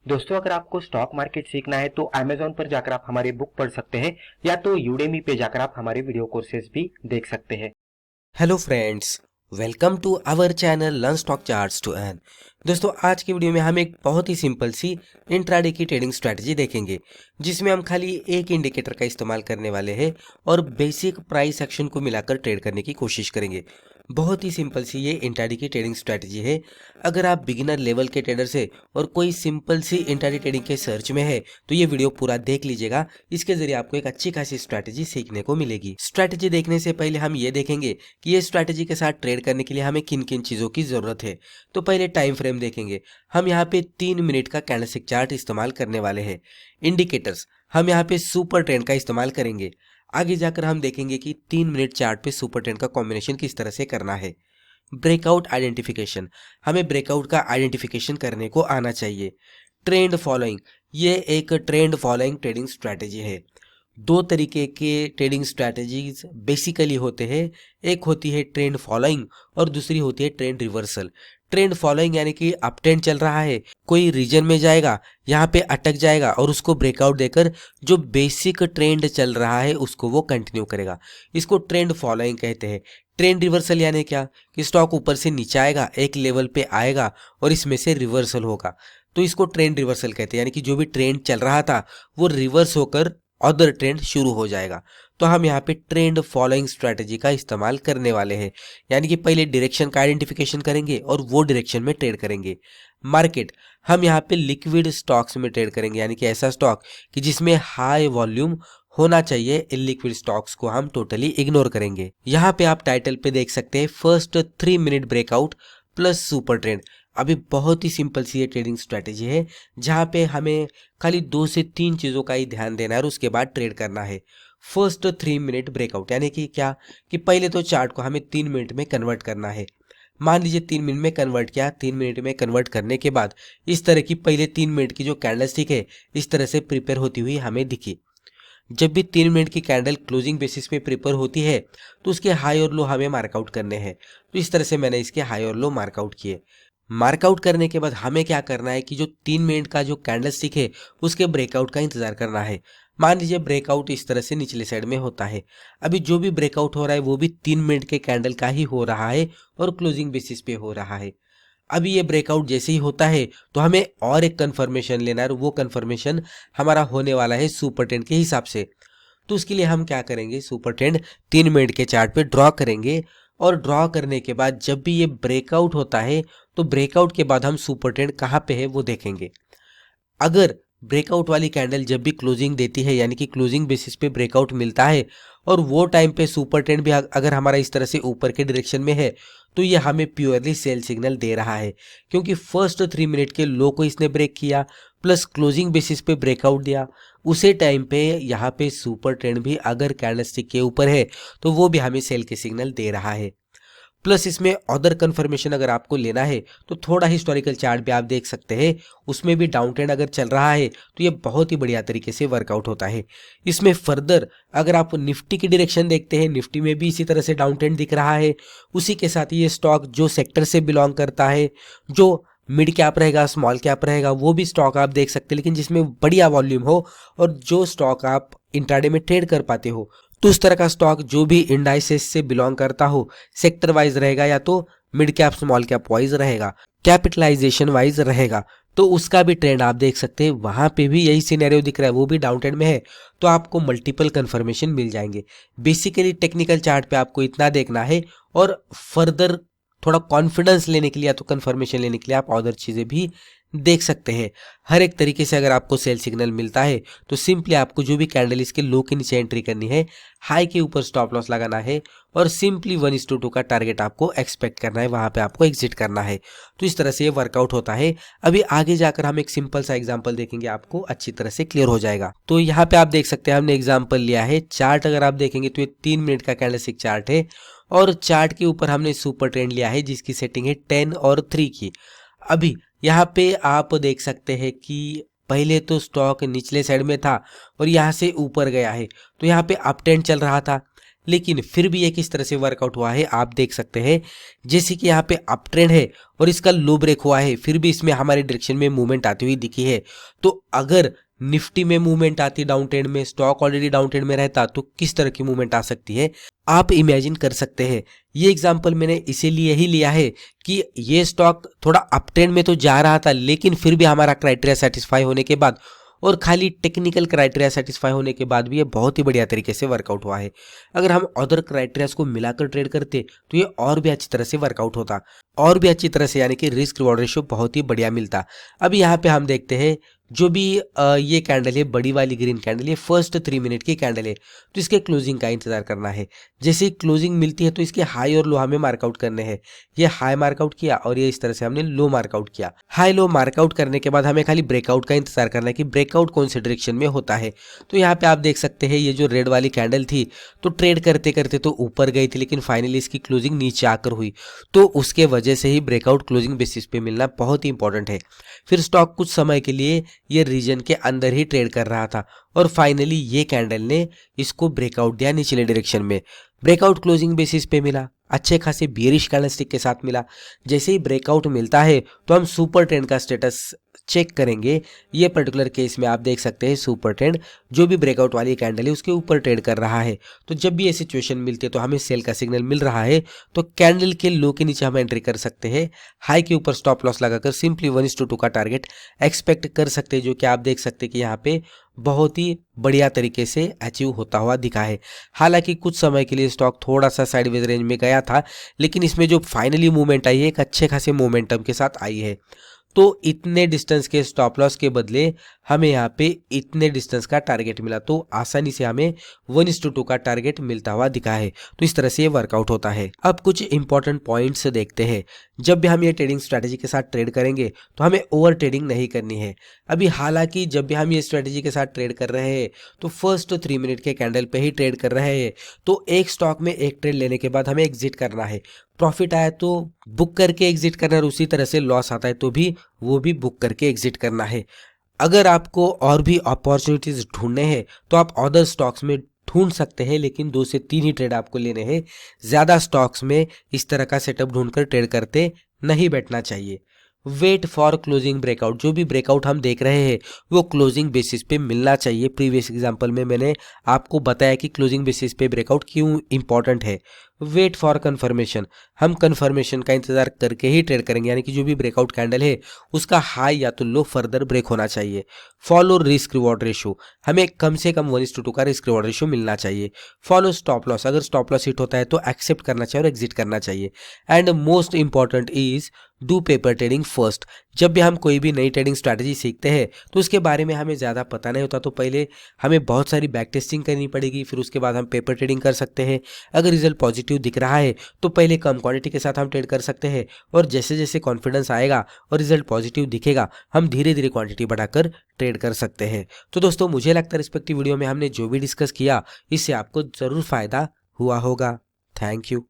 दोस्तों, अगर आपको स्टॉक मार्केट सीखना है तो Amazon पर जाकर आप हमारे बुक पढ़ सकते हैं या तो Udemy पे जाकर आप हमारे वीडियो कोर्सेज भी देख सकते हैं। Hello friends, welcome to our channel learn stock charts to earn. दोस्तों, आज की वीडियो में हम एक बहुत ही सिंपल सी इंट्राडे की ट्रेडिंग स्ट्रैटेजी देखेंगे, जिसमें हम खाली एक इंडिकेटर का इस्तेमाल करने वाले हैं और बेसिक प्राइस एक्शन को मिलाकर ट्रेड करने की कोशिश करेंगे। बहुत ही सिंपल सी ये इंट्राडे की ट्रेडिंग स्ट्रैटेजी है। अगर आप बिगिनर लेवल के ट्रेडर से और कोई सिंपल सी इंट्राडे ट्रेडिंग के सर्च में है तो ये वीडियो पूरा देख लीजिएगा। इसके जरिए आपको एक अच्छी खासी स्ट्रैटेजी सीखने को मिलेगी। स्ट्रैटेजी देखने से पहले हम ये देखेंगे कि ये स्ट्रैटेजी के साथ ट्रेड करने के लिए हमें किन किन चीज़ों की ज़रूरत है। तो पहले टाइम फ्रेम देखेंगे। हम यहाँ पे 3 मिनट का कैंडलस्टिक चार्ट इस्तेमाल करने वाले हैं। इंडिकेटर्स हम यहाँ पे सुपर ट्रेंड का इस्तेमाल करेंगे। आगे जाकर हम देखेंगे कि 3 मिनट चार्ट पे सुपर ट्रेंड का कॉम्बिनेशन किस तरह से करना है। ब्रेकआउट आइडेंटिफिकेशन, हमें ब्रेकआउट का आइडेंटिफिकेशन करने को आना चाहिए। ट्रेंड फॉलोइंग, ये एक ट्रेंड फॉलोइंग ट्रेडिंग स्ट्रैटेजी है। दो तरीके के ट्रेडिंग स्ट्रैटेजीज बेसिकली होते हैं। एक होती है ट्रेंड फॉलोइंग और दूसरी होती है ट्रेंड रिवर्सल। ट्रेंड फॉलोइंग यानी कि अप ट्रेंड चल रहा है, कोई रीजन में जाएगा, यहाँ पे अटक जाएगा और उसको ब्रेकआउट देकर जो बेसिक ट्रेंड चल रहा है उसको वो कंटिन्यू करेगा। इसको ट्रेंड फॉलोइंग कहते हैं। ट्रेंड रिवर्सल यानी क्या कि स्टॉक ऊपर से नीचे आएगा, एक लेवल पे आएगा और इसमें से रिवर्सल होगा, तो इसको ट्रेंड रिवर्सल कहते हैं। यानी कि जो भी ट्रेंड चल रहा था वो रिवर्स होकर अदर ट्रेंड शुरू हो जाएगा। तो हम यहाँ पे ट्रेंड फॉलोइंग स्ट्रैटेजी का इस्तेमाल करने वाले हैं। यानी कि पहले डायरेक्शन का आइडेंटिफिकेशन करेंगे और वो डायरेक्शन में ट्रेड करेंगे। मार्केट, हम यहाँ पे लिक्विड स्टॉक्स में ट्रेड करेंगे, यानी कि ऐसा स्टॉक कि जिसमें हाई वॉल्यूम होना चाहिए। इलिक्विड स्टॉक्स को हम टोटली इग्नोर करेंगे। यहाँ पे आप टाइटल पे देख सकते हैं first 3 minute breakout plus super trend. अभी बहुत ही सिंपल सी ये ट्रेडिंग स्ट्रैटेजी है, जहाँ पे हमें खाली 2 से 3 चीज़ों का ही ध्यान देना है और उसके बाद ट्रेड करना है। फर्स्ट 3 मिनट ब्रेकआउट यानी कि क्या कि पहले तो चार्ट को हमें 3 मिनट में कन्वर्ट करना है। मान लीजिए 3 मिनट में कन्वर्ट किया। 3 मिनट में कन्वर्ट करने के बाद इस तरह की पहले 3 मिनट की जो कैंडलस्टिक है इस तरह से प्रिपेयर होती हुई हमें दिखी। जब भी 3 मिनट की कैंडल क्लोजिंग बेसिस पे प्रिपेयर होती है तो उसके हाई और लो हमें मार्कआउट करने हैं। तो इस तरह से मैंने इसके हाई और लो मार्कआउट किए। मार्कआउट करने के बाद हमें क्या करना है कि जो 3 मिनट का जो कैंडलस्टिक है उसके ब्रेकआउट का इंतजार करना है। मान लीजिए ब्रेकआउट इस तरह से निचले साइड में होता है। अभी जो भी ब्रेकआउट हो रहा है वो भी 3 मिनट के कैंडल का ही हो रहा है और क्लोजिंग बेसिस पे हो रहा है। अभी ये ब्रेकआउट जैसे ही होता है तो हमें और एक कंफर्मेशन लेना है और वो कंफर्मेशन हमारा होने वाला है सुपर ट्रेंड के हिसाब से। तो उसके लिए हम क्या करेंगे, सुपर ट्रेंड 3 मिनट के चार्ट पे ड्रॉ करेंगे और ड्रॉ करने के बाद जब भी ये ब्रेकआउट होता है तो ब्रेकआउट के बाद हम सुपर ट्रेंड कहाँ पे है वो देखेंगे। अगर ब्रेकआउट वाली कैंडल जब भी क्लोजिंग देती है, यानी कि क्लोजिंग बेसिस पे ब्रेकआउट मिलता है और वो टाइम पे सुपर ट्रेंड भी अगर हमारा इस तरह से ऊपर के डायरेक्शन में है तो ये हमें प्योरली सेल सिग्नल दे रहा है, क्योंकि फर्स्ट 3 मिनट के लो को इसने ब्रेक किया प्लस क्लोजिंग बेसिस पे ब्रेकआउट दिया। उसी टाइम पे यहाँ पे सुपर ट्रेंड भी अगर कैंडलस्टिक के ऊपर है तो वो भी हमें सेल के सिग्नल दे रहा है। प्लस इसमें अदर कंफर्मेशन अगर आपको लेना है तो थोड़ा हिस्टोरिकल चार्ट भी आप देख सकते हैं। उसमें भी डाउन ट्रेंड अगर चल रहा है तो ये बहुत ही बढ़िया तरीके से वर्कआउट होता है। इसमें फर्दर अगर आप निफ्टी की डायरेक्शन देखते हैं, निफ्टी में भी इसी तरह से डाउन ट्रेंड दिख रहा है। उसी के साथ ये स्टॉक जो सेक्टर से बिलोंग करता है, जो मिड कैप रहेगा, स्मॉल कैप रहेगा, वो भी स्टॉक आप देख सकते हैं, लेकिन जिसमें बढ़िया वॉल्यूम हो और जो स्टॉक आप इंट्राडे में ट्रेड कर पाते हो। तो उस तरह का स्टॉक जो भी इंडाइसेस से बिलोंग करता हो, सेक्टर वाइज रहेगा या तो mid cap small cap wise रहेगा, कैपिटलाइजेशन वाइज रहेगा, तो उसका भी ट्रेंड आप देख सकते हैं। वहां पे भी यही सिनेरियो दिख रहा है, वो भी डाउन ट्रेंड में है, तो आपको मल्टीपल कंफर्मेशन मिल जाएंगे। बेसिकली टेक्निकल चार्ट पे आपको इतना देखना है और फर्दर थोड़ा कॉन्फिडेंस लेने के लिए या तो कंफर्मेशन लेने के लिए आप अदर चीज़ें भी देख सकते हैं। हर एक तरीके से अगर आपको सेल सिग्नल मिलता है तो सिंपली आपको जो भी कैंडल इसके लो के नीचे एंट्री करनी है, हाई के ऊपर स्टॉप लॉस लगाना है और सिंपली 1:2 का टारगेट आपको एक्सपेक्ट करना है, वहां पे आपको एग्जिट करना है। तो इस तरह से ये वर्कआउट होता है। अभी आगे जाकर हम एक सिंपल सा एग्जांपल देखेंगे, आपको अच्छी तरह से क्लियर हो जाएगा। तो यहाँ पे आप देख सकते हैं हमने एग्जाम्पल लिया है। चार्ट अगर आप देखेंगे तो ये 3 मिनट का कैंडलस्टिक चार्ट है और चार्ट के ऊपर हमने सुपर ट्रेंड लिया है जिसकी सेटिंग है 10 और 3 की। अभी यहाँ पे आप देख सकते हैं कि पहले तो स्टॉक निचले साइड में था और यहाँ से ऊपर गया है, तो यहाँ पे अप ट्रेंड चल रहा था। लेकिन फिर भी ये किस तरह से वर्कआउट हुआ है आप देख सकते हैं। जैसे कि यहाँ पे अप ट्रेंड है और इसका लो ब्रेक हुआ है, फिर भी इसमें हमारे डायरेक्शन में मूवमेंट आती हुई दिखी है। तो अगर निफ्टी में मूवमेंट आती डाउन ट्रेंड में, स्टॉक ऑलरेडी डाउन ट्रेंड में रहता, तो किस तरह की मूवमेंट आ सकती है आप इमेजिन कर सकते हैं। ये एग्जांपल मैंने इसीलिए ही लिया है कि ये स्टॉक थोड़ा अप ट्रेंड में तो जा रहा था, लेकिन फिर भी हमारा क्राइटेरिया सेटिस्फाई होने के बाद और खाली टेक्निकल क्राइटेरिया सेटिस्फाई होने के बाद भी ये बहुत ही बढ़िया तरीके से वर्कआउट हुआ है। अगर हम अदर क्राइटेरियाज को मिलाकर ट्रेड करते तो ये और भी अच्छी तरह से वर्कआउट होता, और भी अच्छी तरह से, यानी कि रिस्क रिवॉर्ड रेशियो बहुत ही बढ़िया मिलता। अब यहाँ पे हम देखते हैं जो भी ये कैंडल है, बड़ी वाली ग्रीन कैंडल, ये फर्स्ट 3 मिनट की कैंडल है, तो इसके क्लोजिंग का इंतजार करना है। जैसे ही क्लोजिंग मिलती है तो इसके हाई और लो हमें मार्कआउट करने हैं। ये हाई मार्कआउट किया और ये इस तरह से हमने लो मार्कआउट किया। हाई लो मार्कआउट करने के बाद हमें खाली ब्रेकआउट का इंतजार करना है कि ब्रेकआउट कौन से डायरेक्शन में होता है। तो यहाँ पे आप देख सकते हैं ये जो रेड वाली कैंडल थी, तो ट्रेड करते करते तो ऊपर गई थी, लेकिन फाइनली इसकी क्लोजिंग नीचे आकर हुई। तो उसके वजह से ही ब्रेकआउट क्लोजिंग बेसिस पे मिलना बहुत ही इंपॉर्टेंट है। फिर स्टॉक कुछ समय के लिए ये रीजन के अंदर ही ट्रेड कर रहा था और फाइनली ये कैंडल ने इसको ब्रेकआउट दिया निचले डायरेक्शन में। ब्रेकआउट क्लोजिंग बेसिस पे मिला, अच्छे खासे बियरिश कैंडलस्टिक के साथ मिला। जैसे ही ब्रेकआउट मिलता है तो हम सुपर ट्रेंड का स्टेटस चेक करेंगे। ये पर्टिकुलर केस में आप देख सकते हैं सुपर ट्रेंड जो भी ब्रेकआउट वाली कैंडल है उसके ऊपर ट्रेड कर रहा है। तो जब भी ये सिचुएशन मिलती है तो हमें सेल का सिग्नल मिल रहा है तो कैंडल के लो के नीचे हम एंट्री कर सकते हैं। हाई के ऊपर स्टॉप लॉस लगाकर सिंपली 1:2 का टारगेट एक्सपेक्ट कर सकते हैं, जो कि आप देख सकते हैं कि यहाँ पे बहुत ही बढ़िया तरीके से अचीव होता हुआ दिखा है। हालांकि कुछ समय के लिए स्टॉक थोड़ा सा साइडवेज रेंज में गया था, लेकिन इसमें जो फाइनली मूवमेंट आई है एक अच्छे खासे मोमेंटम के साथ आई है। तो इतने डिस्टेंस के स्टॉप लॉस के बदले हमें यहाँ पे इतने डिस्टेंस का टारगेट मिला, तो आसानी से हमें 1:2 का टारगेट मिलता हुआ दिखा है। तो इस तरह से ये वर्कआउट होता है। अब कुछ इंपॉर्टेंट पॉइंट्स देखते हैं। जब भी हम ये ट्रेडिंग स्ट्रैटेजी के साथ ट्रेड करेंगे तो हमें ओवर ट्रेडिंग नहीं करनी है। अभी हालांकि जब भी हम ये स्ट्रैटेजी के साथ ट्रेड कर रहे हैं तो फर्स्ट 3 मिनट के कैंडल पे ही ट्रेड कर रहे हैं, तो एक स्टॉक में एक ट्रेड लेने के बाद हमें एग्जिट करना है। प्रॉफिट आया तो बुक करके एग्जिट करना है, और उसी तरह से लॉस आता है तो भी वो भी बुक करके एग्जिट करना है। अगर आपको और भी अपॉर्चुनिटीज ढूंढने हैं तो आप अदर स्टॉक्स में ढूंढ सकते हैं, लेकिन 2 से 3 ही ट्रेड आपको लेने हैं। ज़्यादा स्टॉक्स में इस तरह का सेटअप ढूंढकर ट्रेड करते नहीं बैठना चाहिए। वेट फॉर क्लोजिंग ब्रेकआउट, जो भी ब्रेकआउट हम देख रहे हैं वो क्लोजिंग बेसिस पे मिलना चाहिए। प्रीवियस एग्जांपल में मैंने आपको बताया कि क्लोजिंग बेसिस पे ब्रेकआउट क्यों इंपॉर्टेंट है। वेट फॉर कंफर्मेशन, हम कंफर्मेशन का इंतजार करके ही ट्रेड करेंगे, यानी कि जो भी ब्रेकआउट कैंडल है उसका हाई या तो लो फर्दर ब्रेक होना चाहिए। फॉलो रिस्क रिवॉर्ड रेशियो, हमें कम से कम 1:2 का रिस्क रिवॉर्ड रेशियो मिलना चाहिए। फॉलो स्टॉप लॉस, अगर स्टॉप लॉस हिट होता है तो एक्सेप्ट करना चाहिए और एग्जिट करना चाहिए। And most important is do paper trading first. जब भी हम कोई भी नई ट्रेडिंग स्ट्रैटेजी सीखते हैं तो उसके बारे में हमें ज़्यादा पता नहीं होता, तो पहले हमें बहुत सारी बैक टेस्टिंग करनी पड़ेगी, फिर उसके बाद हम पेपर ट्रेडिंग कर सकते हैं। अगर रिजल्ट पॉजिटिव दिख रहा है तो पहले कम क्वांटिटी के साथ हम ट्रेड कर सकते हैं, और जैसे जैसे कॉन्फिडेंस आएगा और रिजल्ट पॉजिटिव दिखेगा हम धीरे धीरे क्वांटिटी बढ़ाकर ट्रेड कर सकते हैं। तो दोस्तों मुझे लगता है रिस्पेक्टिव वीडियो में हमने जो भी डिस्कस किया इससे आपको ज़रूर फायदा हुआ होगा। Thank you.